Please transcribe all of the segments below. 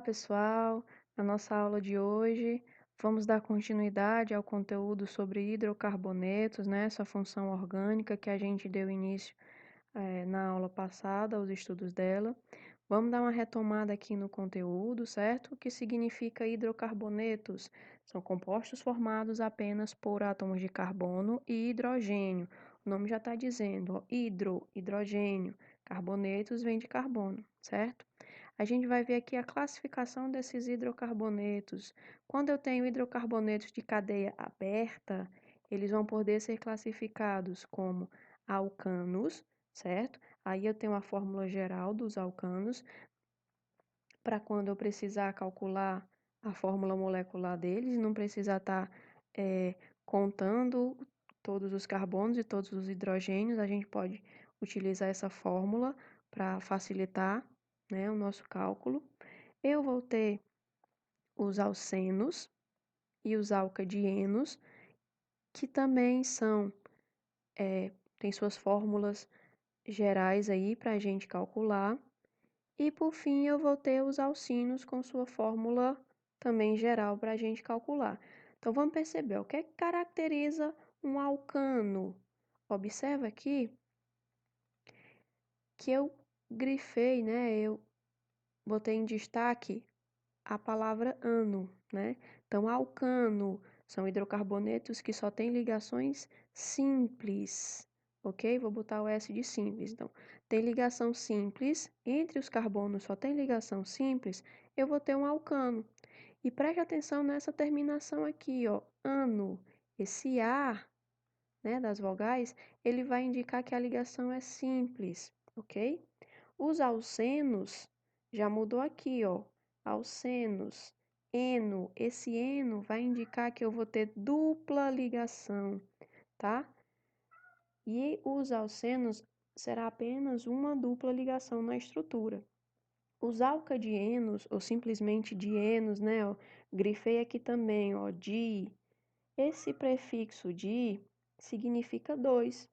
pessoal! Na nossa aula de hoje, vamos dar continuidade ao conteúdo sobre hidrocarbonetos, né? Essa função orgânica que a gente deu início na aula passada, aos estudos dela. Vamos dar uma retomada aqui no conteúdo, certo? O que significa hidrocarbonetos? São compostos formados apenas por átomos de carbono e hidrogênio. O nome já está dizendo, ó, hidrogênio. Carbonetos vem de carbono, certo? A gente vai ver aqui a classificação desses hidrocarbonetos. Quando eu tenho hidrocarbonetos de cadeia aberta, eles vão poder ser classificados como alcanos, certo? Aí eu tenho a fórmula geral dos alcanos, para quando eu precisar calcular a fórmula molecular deles, não precisar estar contando todos os carbonos e todos os hidrogênios, a gente pode utilizar essa fórmula para facilitar, né, o nosso cálculo. Eu vou ter os alcenos e os alcadienos, que também tem suas fórmulas gerais aí para a gente calcular. E por fim, eu vou ter os alcinos com sua fórmula também geral para a gente calcular. Então vamos perceber o que é que caracteriza um alcano. Observa aqui que eu grifei, né? Eu botei em destaque a palavra ano, né? Então, alcano são hidrocarbonetos que só têm ligações simples, ok? Vou botar o S de simples. Então, tem ligação simples, entre os carbonos só tem ligação simples, eu vou ter um alcano. E preste atenção nessa terminação aqui, ó, ano. Esse A, né, das vogais, ele vai indicar que a ligação é simples, ok? Os alcenos, já mudou aqui, ó, alcenos, eno. Esse eno vai indicar que eu vou ter dupla ligação, tá? E os alcenos será apenas uma dupla ligação na estrutura. Os alcadienos, ou simplesmente dienos, né, ó, grifei aqui também, ó, di. Esse prefixo di significa dois.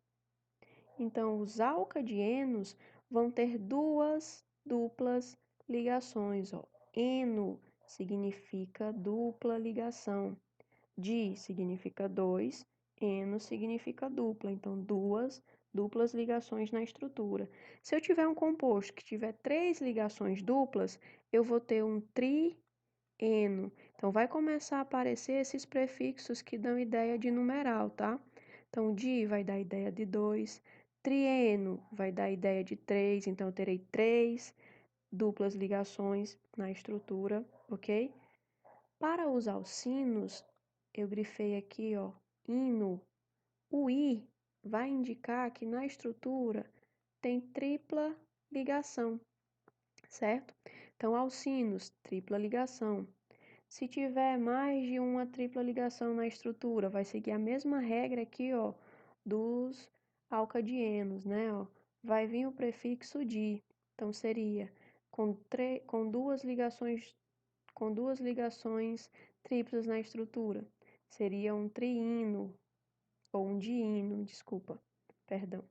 Então, os alcadienos vão ter duas duplas ligações, ó. Eno significa dupla ligação. Di significa dois, eno significa dupla. Então, duas duplas ligações na estrutura. Se eu tiver um composto que tiver três ligações duplas, eu vou ter um trieno. Então, vai começar a aparecer esses prefixos que dão ideia de numeral, tá? Então, di vai dar ideia de 2, trieno vai dar ideia de 3, então eu terei 3 duplas ligações na estrutura, ok? Para os alcinos, eu grifei aqui, ó, ino. O i vai indicar que na estrutura tem tripla ligação, certo? Então, alcinos, tripla ligação. Se tiver mais de uma tripla ligação na estrutura, vai seguir a mesma regra aqui, ó, dos alcadienos, né, ó. Vai vir o prefixo di. Então seria com duas ligações triplas na estrutura. Seria um triino ou um diino, desculpa. Perdão.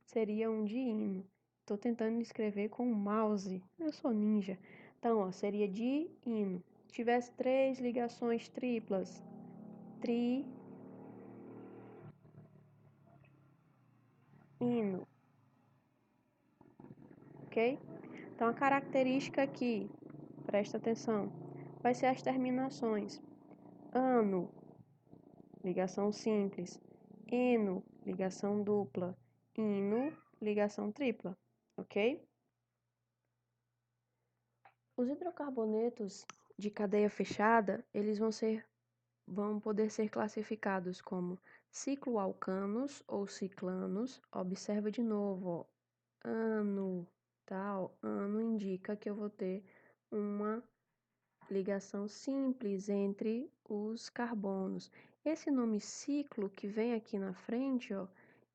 Seria um diino. Estou tentando escrever com o mouse. Eu sou ninja. Então, ó, seria diino. Se tivesse três ligações triplas, triino, ok? Então, a característica aqui, presta atenção, vai ser as terminações. Ano, ligação simples. Eno, ligação dupla. Ino, ligação tripla, ok? Os hidrocarbonetos de cadeia fechada, eles vão poder ser classificados como cicloalcanos ou ciclanos. Observa de novo, ó, ano, tal, ano indica que eu vou ter uma ligação simples entre os carbonos. Esse nome ciclo que vem aqui na frente, ó,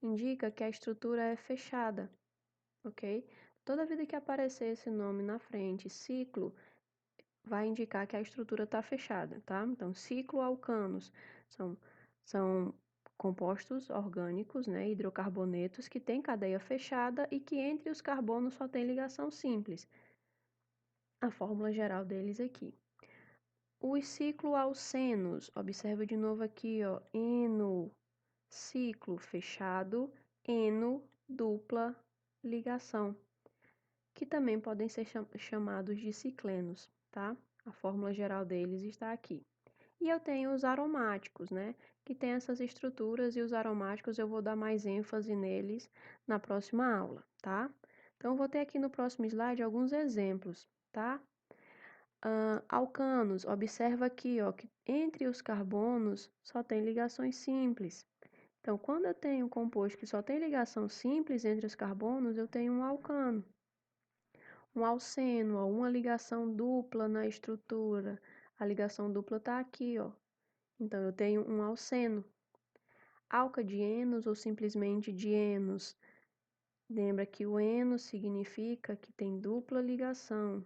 indica que a estrutura é fechada, ok? Toda vida que aparecer esse nome na frente, ciclo, vai indicar que a estrutura está fechada, tá? Então, cicloalcanos são compostos orgânicos, né, hidrocarbonetos, que têm cadeia fechada e que entre os carbonos só tem ligação simples. a fórmula geral deles aqui. Os cicloalcenos, observa de novo aqui, ó, eno, ciclo fechado, eno, dupla ligação, que também podem ser chamados de ciclenos, tá? A fórmula geral deles está aqui. E eu tenho os aromáticos, né? Que tem essas estruturas, e os aromáticos eu vou dar mais ênfase neles na próxima aula, tá? Então, eu vou ter aqui no próximo slide alguns exemplos, tá? Alcanos, observa aqui, ó, que entre os carbonos só tem ligações simples. Então, quando eu tenho um composto que só tem ligação simples entre os carbonos, eu tenho um alcano. Um alceno, ó, uma ligação dupla na estrutura. A ligação dupla está aqui, ó. Então, eu tenho um alceno. Alcadienos ou simplesmente dienos. Lembra que o eno significa que tem dupla ligação.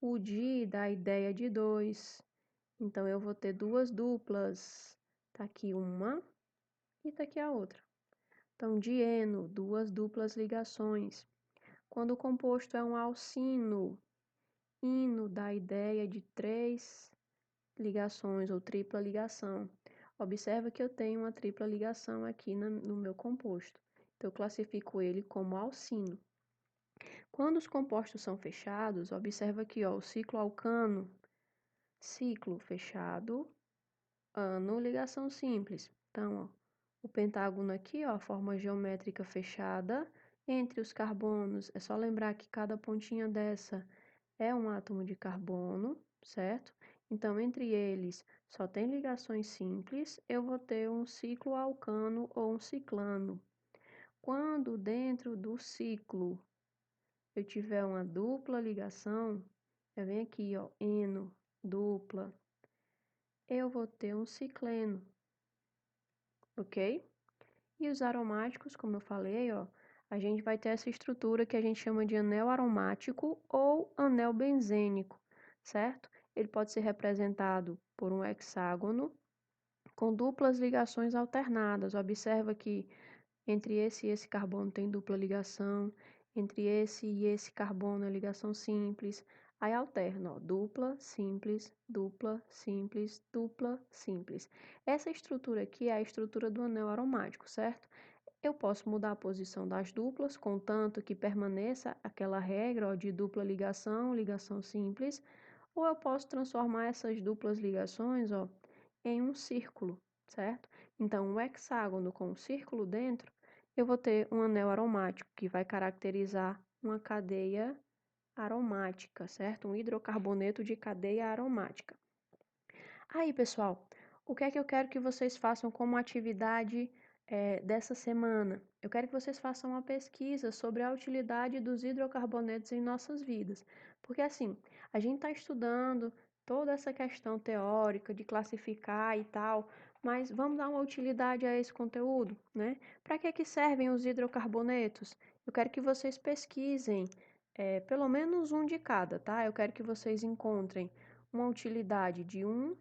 O di dá a ideia de dois. Então, eu vou ter duas duplas. Tá aqui uma e tá aqui a outra. Então, dieno, duas duplas ligações. Quando o composto é um alcino, ino dá a ideia de três ligações ou tripla ligação. Observa que eu tenho uma tripla ligação aqui no meu composto. Então, eu classifico ele como alcino. Quando os compostos são fechados, observa aqui, ó, o ciclo alcano, ciclo fechado, ano, ligação simples. Então, ó, o pentágono aqui, ó, a forma geométrica fechada. Entre os carbonos, é só lembrar que cada pontinha dessa é um átomo de carbono, certo? Então, entre eles só tem ligações simples, eu vou ter um ciclo alcano ou um ciclano. Quando dentro do ciclo eu tiver uma dupla ligação, eu venho aqui, ó, eno, dupla, eu vou ter um cicleno, ok? E os aromáticos, como eu falei, ó, a gente vai ter essa estrutura que a gente chama de anel aromático ou anel benzênico, certo? Ele pode ser representado por um hexágono com duplas ligações alternadas. Observa que entre esse e esse carbono tem dupla ligação, entre esse e esse carbono é ligação simples. Aí alterna, ó, dupla, simples, dupla, simples, dupla, simples. Essa estrutura aqui é a estrutura do anel aromático, certo? Eu posso mudar a posição das duplas, contanto que permaneça aquela regra, ó, de dupla ligação, ligação simples, ou eu posso transformar essas duplas ligações, ó, em um círculo, certo? Então, um hexágono com um círculo dentro, eu vou ter um anel aromático, que vai caracterizar uma cadeia aromática, certo? Um hidrocarboneto de cadeia aromática. Aí, pessoal, o que é que eu quero que vocês façam como atividade dessa semana? Eu quero que vocês façam uma pesquisa sobre a utilidade dos hidrocarbonetos em nossas vidas. Porque, assim, a gente está estudando toda essa questão teórica de classificar e tal, mas vamos dar uma utilidade a esse conteúdo, né? Para que servem os hidrocarbonetos? Eu quero que vocês pesquisem pelo menos um de cada, tá? Eu quero que vocês encontrem uma utilidade de um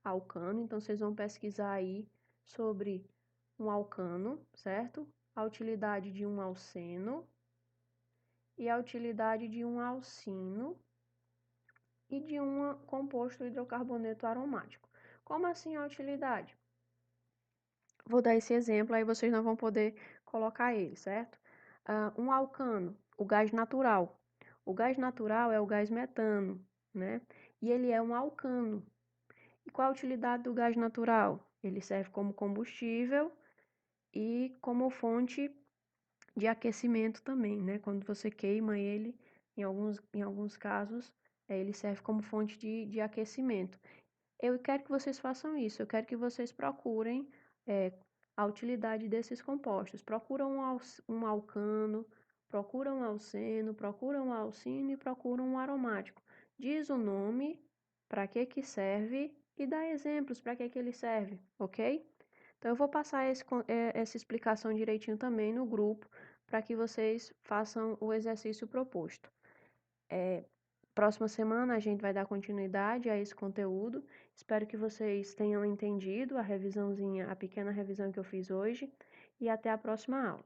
alcano, então vocês vão pesquisar aí sobre um alcano, certo? A utilidade de um alceno e a utilidade de um alcino e de um composto hidrocarboneto aromático. Como assim a utilidade? Vou dar esse exemplo, aí vocês não vão poder colocar ele, certo? Um alcano, o gás natural. O gás natural é o gás metano, né? E ele é um alcano. E qual a utilidade do gás natural? Ele serve como combustível e como fonte de aquecimento também, né? Quando você queima ele, em alguns casos, ele serve como fonte de aquecimento. Eu quero que vocês façam isso, eu quero que vocês procurem a utilidade desses compostos. Procuram um alcano, procuram um alceno, procuram um alcino e procuram um aromático. Diz o nome, para que serve e dá exemplos para que ele serve, ok? Então, eu vou passar essa explicação direitinho também no grupo, para que vocês façam o exercício proposto. Próxima semana a gente vai dar continuidade a esse conteúdo. Espero que vocês tenham entendido a revisãozinha, a pequena revisão que eu fiz hoje, e até a próxima aula.